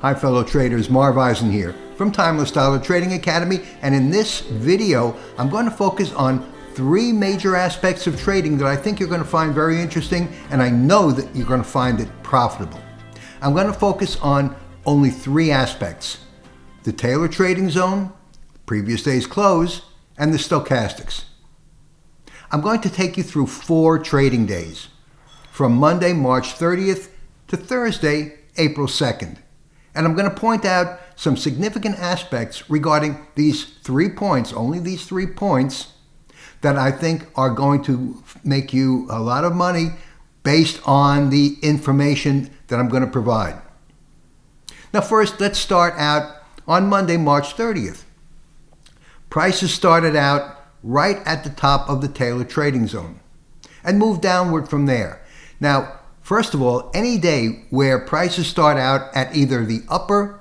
Hi fellow traders, Marv Eisen here from Timeless Dollar Trading Academy, and in this video I'm going to focus on three major aspects of trading that I think you're going to find very interesting, and I know that you're going to find it profitable. I'm going to focus on only three aspects: the Taylor trading zone, previous day's close, and the stochastics. I'm going to take you through 4 trading days, from Monday, March 30th to Thursday, April 2nd. And I'm going to point out some significant aspects regarding these 3 points, only these 3 points, that I think are going to make you a lot of money based on the information that I'm going to provide. Now first, let's start out on Monday, March 30th. Prices started out right at the top of the Taylor trading zone and moved downward from there. Now, first of all, any day where prices start out at either the upper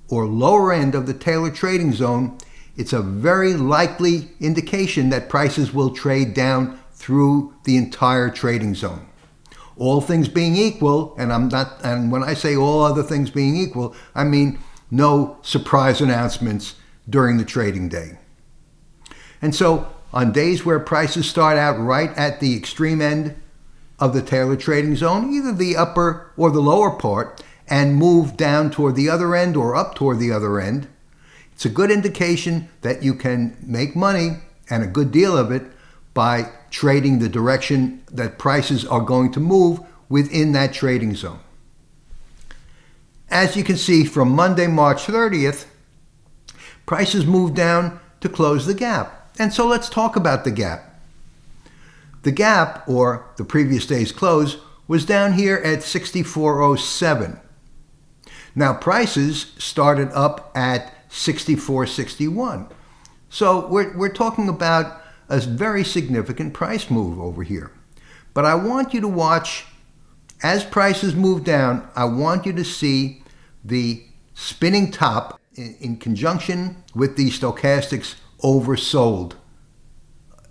or lower end of the Taylor trading zone, it's a very likely indication that prices will trade down through the entire trading zone. All things being equal, and when I say all other things being equal, I mean no surprise announcements during the trading day. And so on days where prices start out right at the extreme end of the Taylor trading zone, either the upper or the lower part, and move down toward the other end or up toward the other end, it's a good indication that you can make money, and a good deal of it, by trading the direction that prices are going to move within that trading zone. As you can see, from Monday, March 30th, prices moved down to close the gap. And so let's talk about the gap. The gap, or the previous day's close, was down here at 64.07. Now prices started up at 64.61. So we're talking about a very significant price move over here. But I want you to watch, as prices move down, I want you to see the spinning top in conjunction with the stochastics oversold.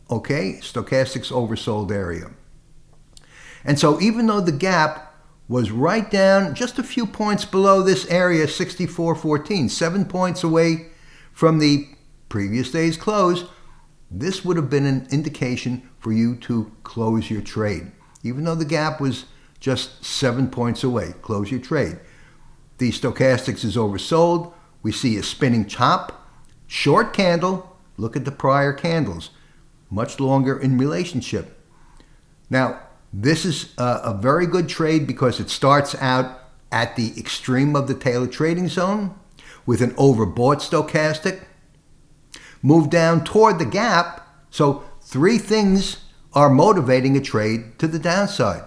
Okay, stochastics oversold area. And so even though the gap was right down just a few points below this area, 64.14, 7 points away from the previous day's close, this would have been an indication for you to close your trade. Even though the gap was just 7 points away, close your trade. The stochastics is oversold. We see a spinning top, short candle. Look at the prior candles, much longer in relationship. Now, this is a very good trade because it starts out at the extreme of the Taylor trading zone with an overbought stochastic, move down toward the gap. So 3 things are motivating a trade to the downside.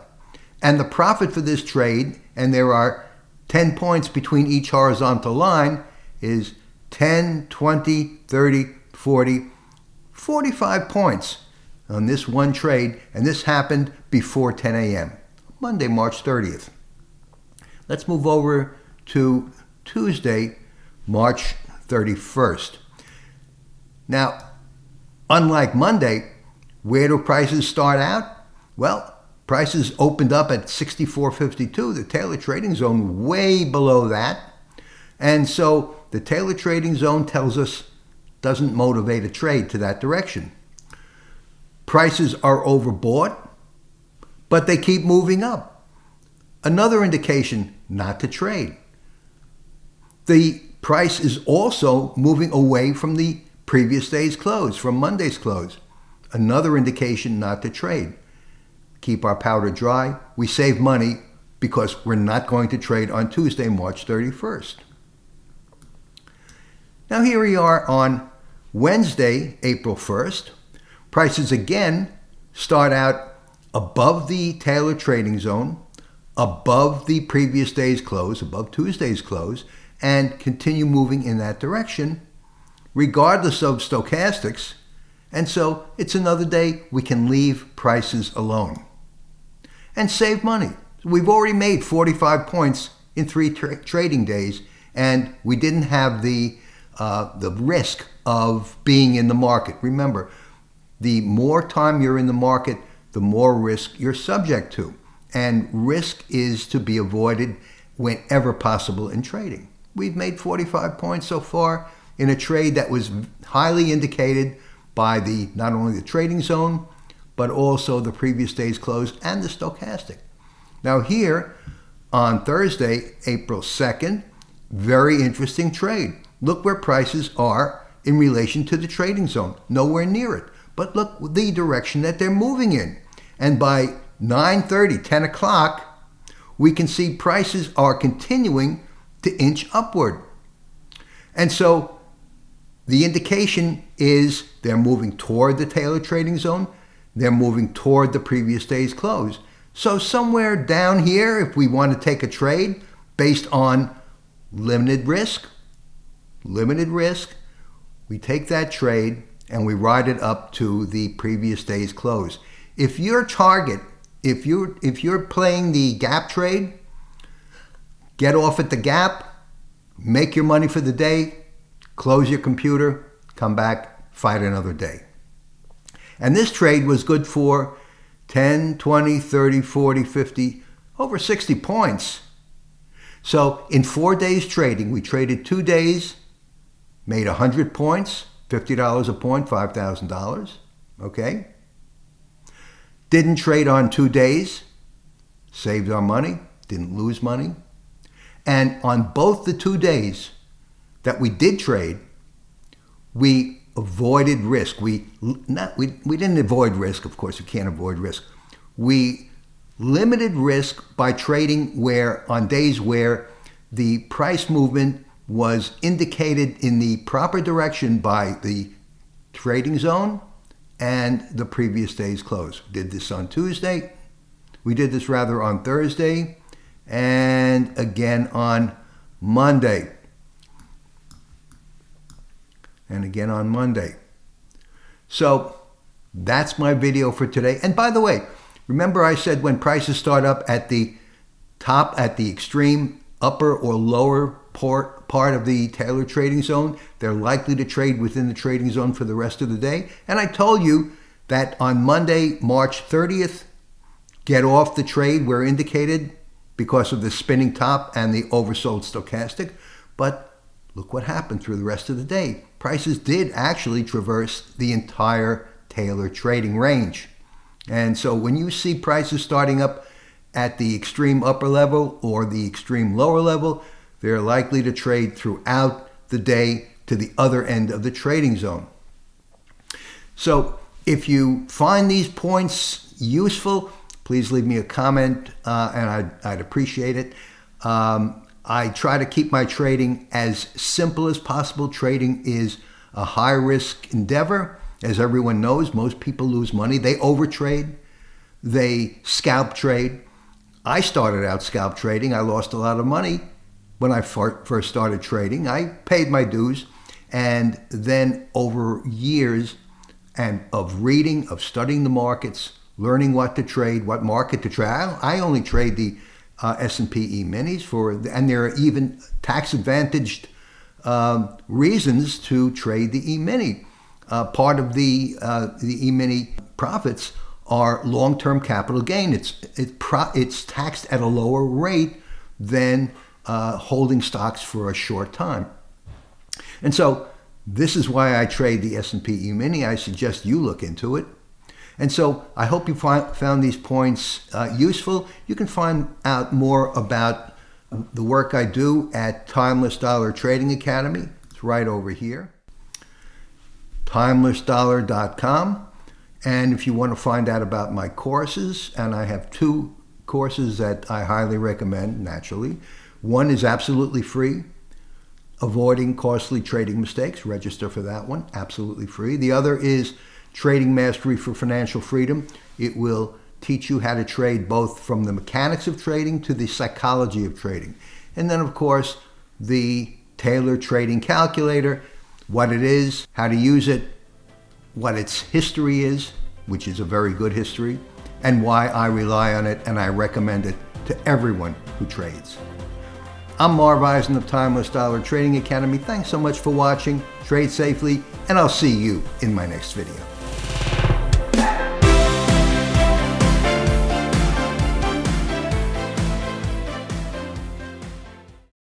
And the profit for this trade, and there are 10 points between each horizontal line, is 10, 20, 30, 40, 45 points on this one trade, and this happened before 10 a.m., Monday, March 30th. Let's move over to Tuesday, March 31st. Now, unlike Monday, where do prices start out? Well, prices opened up at 64.52, the Taylor trading zone way below that. And so the Taylor trading zone tells us doesn't motivate a trade to that direction. Prices are overbought, but they keep moving up. Another indication not to trade. The price is also moving away from the previous day's close, from Monday's close. Another indication not to trade. Keep our powder dry. We save money because we're not going to trade on Tuesday, March 31st. Now here we are on Wednesday, April 1st. Prices again start out above the Taylor trading zone, above the previous day's close, above Tuesday's close, and continue moving in that direction, regardless of stochastics. And so it's another day we can leave prices alone and save money. We've already made 45 points in 3 trading days, and we didn't have the risk of being in the market. Remember, the more time you're in the market, the more risk you're subject to. And risk is to be avoided whenever possible in trading. we've made 45 points so far in a trade that was highly indicated by not only the trading zone, but also the previous day's close and the stochastic. Now here on Thursday, April 2nd, very interesting trade. Look where prices are in relation to the trading zone. Nowhere near it. But look the direction that they're moving in. And by 9:30, 10 o'clock, we can see prices are continuing to inch upward. And so the indication is they're moving toward the Taylor trading zone. They're moving toward the previous day's close. So somewhere down here, if we want to take a trade based on limited risk, we take that trade and we ride it up to the previous day's close. If your target, if you're playing the gap trade, get off at the gap, make your money for the day, close your computer, come back, fight another day. And this trade was good for 10, 20, 30, 40, 50, over 60 points. So in 4 days trading, we traded 2 days, made 100 points, $50 a point, $5,000, okay? Didn't trade on 2 days, saved our money, didn't lose money. And on both the 2 days that we did trade, we avoided risk. We didn't avoid risk, of course you can't avoid risk. We limited risk by trading on days where the price movement was indicated in the proper direction by the trading zone and the previous day's close. Did this on Tuesday. We did this rather on Thursday and again on Monday. And again on Monday. So that's my video for today. And by the way, remember I said when prices start up at the top, at the extreme upper or lower part of the Taylor trading zone, they're likely to trade within the trading zone for the rest of the day. And I told you that on Monday, March 30th, get off the trade where indicated because of the spinning top and the oversold stochastic. But look what happened through the rest of the day. Prices did actually traverse the entire Taylor trading range. And so when you see prices starting up at the extreme upper level or the extreme lower level, they're likely to trade throughout the day to the other end of the trading zone. So if you find these points useful, please leave me a comment and I'd appreciate it. I try to keep my trading as simple as possible. Trading is a high-risk endeavor. As everyone knows, most people lose money. They overtrade. They scalp trade. I started out scalp trading. I lost a lot of money when I first started trading. I paid my dues. And then over years of reading, of studying the markets, learning what to trade, what market to trade. I only trade the S&P E-minis and there are even tax-advantaged reasons to trade the E-mini. Part of the E-mini profits are long-term capital gain. It's taxed at a lower rate than holding stocks for a short time. And so this is why I trade the S&P E-mini. I suggest you look into it. And so I hope you found these points useful. You can find out more about the work I do at Timeless Dollar Trading Academy. It's right over here, timelessdollar.com. And if you want to find out about my courses, and I have 2 courses that I highly recommend, naturally. One is absolutely free, Avoiding Costly Trading Mistakes. Register for that one, absolutely free. The other is Trading Mastery for Financial Freedom. It will teach you how to trade both from the mechanics of trading to the psychology of trading. And then, of course, the Taylor Trading Calculator, what it is, how to use it, what its history is, which is a very good history, and why I rely on it and I recommend it to everyone who trades. I'm Marv Eisen of Timeless Dollar Trading Academy. Thanks so much for watching. Trade safely, and I'll see you in my next video.